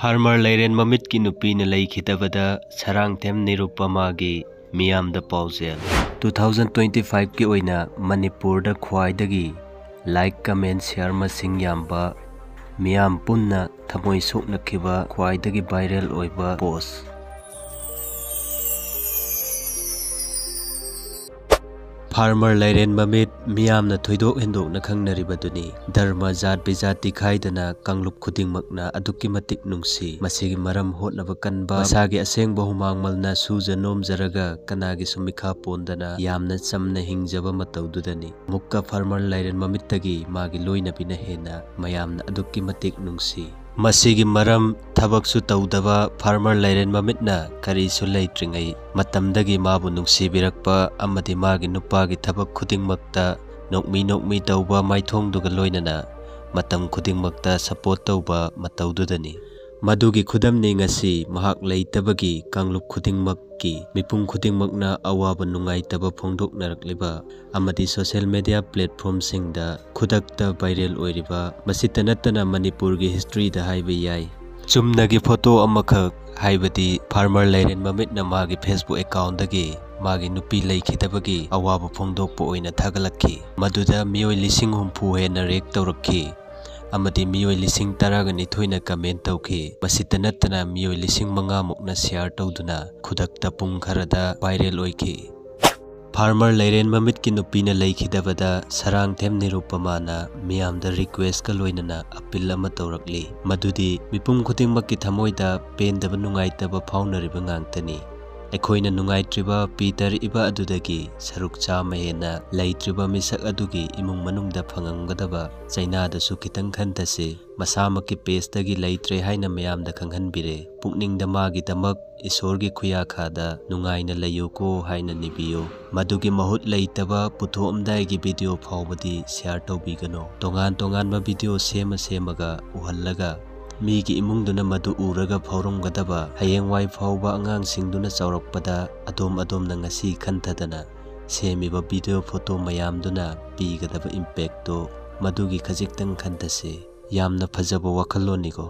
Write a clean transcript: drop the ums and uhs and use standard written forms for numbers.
Farmer लैरेन ममित की नुपी ने लैखिदबदा सरांगथेम निरुपमागी मियामदा पाउजेल 2025 की ओइना मणिपुर दा ख्वाइदगी लाइक कमेंट शेयर मसिंग याम्बा मियाम पुन्ना थमोय सोकनखिबा ख्वाइदगी वायरल ओइबा पोस्ट। फार्मर लैरेन ममित मियामना थोइदोक हेंदोकना खंगनरिबदुनी धर्म जात बिजाति खाइदना कांगलुप खुदिंगमकना अदुक्की मतिक नुंगसी मसिगी मरम होटनबा कनबा मसागी असेंगबा हुमांगमलना सुजा नोमजरगा कनागी सुमिखा पोंदना यामना चमना हिंगजबा मतौदुदनी मुक्का फार्मर लैरेन ममितगी मागी लोइनबिना हेना मयामना अदुक्की मतिक नुंगसी मसिगी मरम थबकसु तौदबा फार्मर लैरेन ममितना करीसु लैत्रिंगै मतमदगी माबु नुंगसिबिरकपा अमदि मागी नुपागी थबक खुदिंगमक्ता नोकमी तौबा माइथोंदुगा लोइनना मतम खुदिंगमक्ता सपोर्ट तौबा मतौदुदनी मदुगी खुदमनि ngasi mahak leittabagi kangluk khudingmakki mipung khudingmakna awaba nungaitaba phongdoknarakliba amadi social media platform singda khudakta viral oiriba masita natana manipur gi history da haiba yai chumnagi photo amakha haibadi farmer lairen mamitna magi facebook account dagi magi nupi leikhidabagi awaba phongdokpa oina thagalakhi maduda miyoi lising humpu hena rek tawrakhi amadi miyoi lising taragani thoina comment tawki masita natana miyoi lising manga mukna share tawduna khudakta pung kharada viral oiki farmer lairen mamit ki nupina leikhidabada sarangthem nirupamana miyamda request ka loinana appeal ama tawrakli madudi mipum khutingmakki thamoida pendaba nungaitaba phaunariba ngangtani एकोइना नुंगाइत्रिबा Peter इबा अदुदगी सरुक चामा हेना लैत्रिबा मिसक अदुगी इमुंग मनुंगदा फंगंगदबा चाइनादसु खितंग खंतसे मसामकी पेजदगी लैत्रे हाइना मयामदा खंगहनबिरे पुकनिंगदा मागी दमक ईश्वरगी खुयाखादा नुंगाइना लैयोको हाइना निबियो मदुगी महुत लैतबा पुथोमदाइगी video फावबदी share तौबिगनो तोंगान video सेमगा उहल्लगा मीगी इमुंगदुना मदु उरगा फौरमगदबा हयेंवाई फावबा अंगांगसिंगदुना चौरकपदा अदोम ngasi खंथदना सेमिबा video photo मयामदुना पीगदबा impact तो मदुगी खजिक्तंग खंथसे यामना फजबा वखलोनिको।